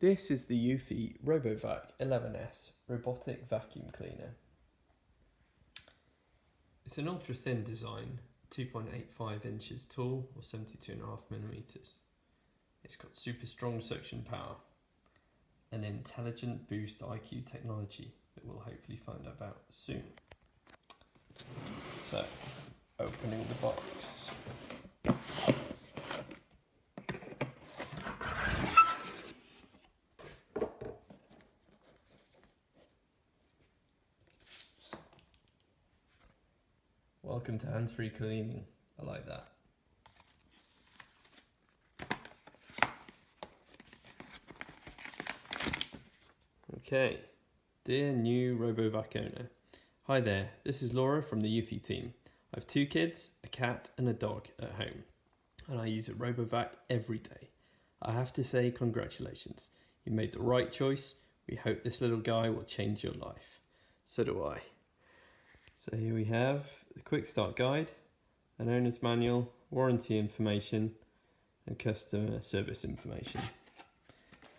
This is the Eufy RoboVac 11S robotic vacuum cleaner. It's an ultra thin design, 2.85 inches tall or 72.5 millimeters. It's got super strong suction power, an intelligent BoostIQ technology that we'll hopefully find out about soon. So, opening the box. Welcome to hands-free cleaning. I like that. Okay, dear new RoboVac owner. Hi there, this is Laura from the Eufy team. I have 2 kids, a cat and a dog at home, and I use a RoboVac every day. I have to say congratulations. You made the right choice. We hope this little guy will change your life. So do I. So here we have the quick start guide, an owner's manual, warranty information and customer service information.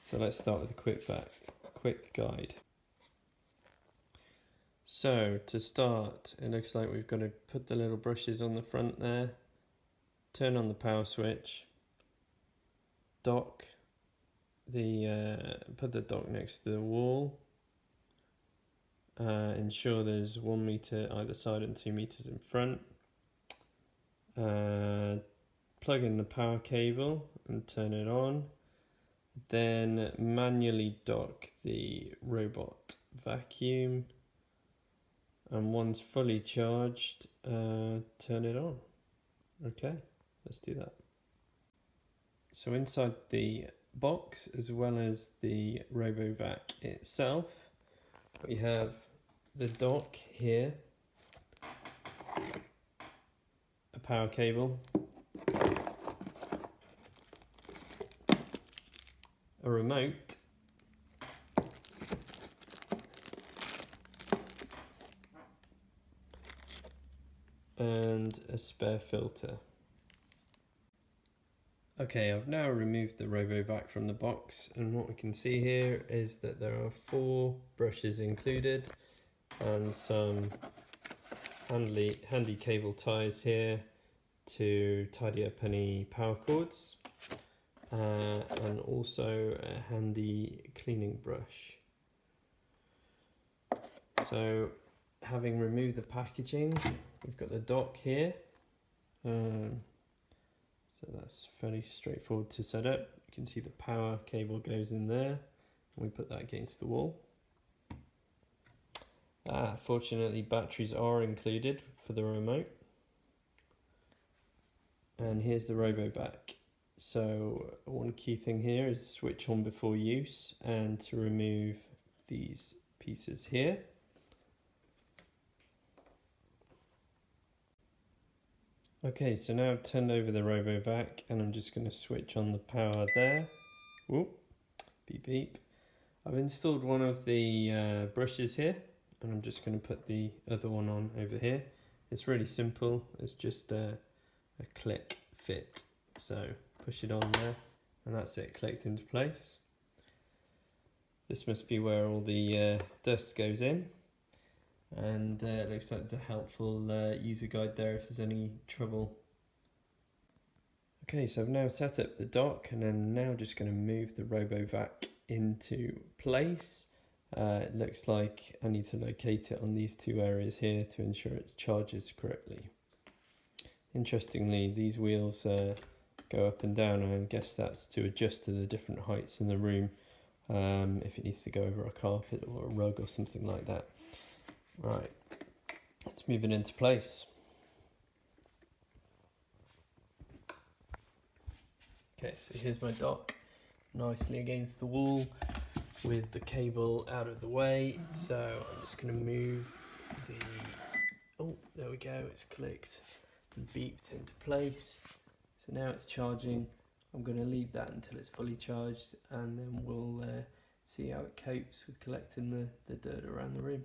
So let's start with the quick guide. So to start, it looks like we've got to put the little brushes on the front there, turn on the power switch, put the dock next to the wall, ensure there's 1 meter either side and 2 meters in front, plug in the power cable and turn it on, then manually dock the robot vacuum, and once fully charged, turn it on. Okay, let's do that. So inside the box, as well as the RoboVac itself, we have the dock here, a power cable, a remote, and a spare filter. Okay, I've now removed the RoboVac from the box, and what we can see here is that there are 4 brushes included and some handy cable ties here to tidy up any power cords, and also a handy cleaning brush. So having removed the packaging, we've got the dock here. So that's fairly straightforward to set up. You can see the power cable goes in there, and we put that against the wall. Fortunately, batteries are included for the remote. And here's the RoboVac. So one key thing here is switch on before use, and to remove these pieces here. Okay, so now I've turned over the RoboVac, and I'm just going to switch on the power there. Whoop, beep beep. I've installed one of the brushes here, and I'm just going to put the other one on over here. It's really simple, it's just a click fit. So push it on there, and that's it, clicked into place. This must be where all the dust goes in. And it looks like there's a helpful user guide there if there's any trouble. Okay, so I've now set up the dock, and I'm now just going to move the RoboVac into place. It looks like I need to locate it on these 2 areas here to ensure it charges correctly. Interestingly, these wheels go up and down, and I guess that's to adjust to the different heights in the room, if it needs to go over a carpet or a rug or something like that. Right, let's move it into place. Okay, so here's my dock, nicely against the wall with the cable out of the way. So I'm just going to move the, oh, there we go, it's clicked and beeped into place. So now it's charging. I'm going to leave that until it's fully charged, and then we'll see how it copes with collecting the dirt around the room.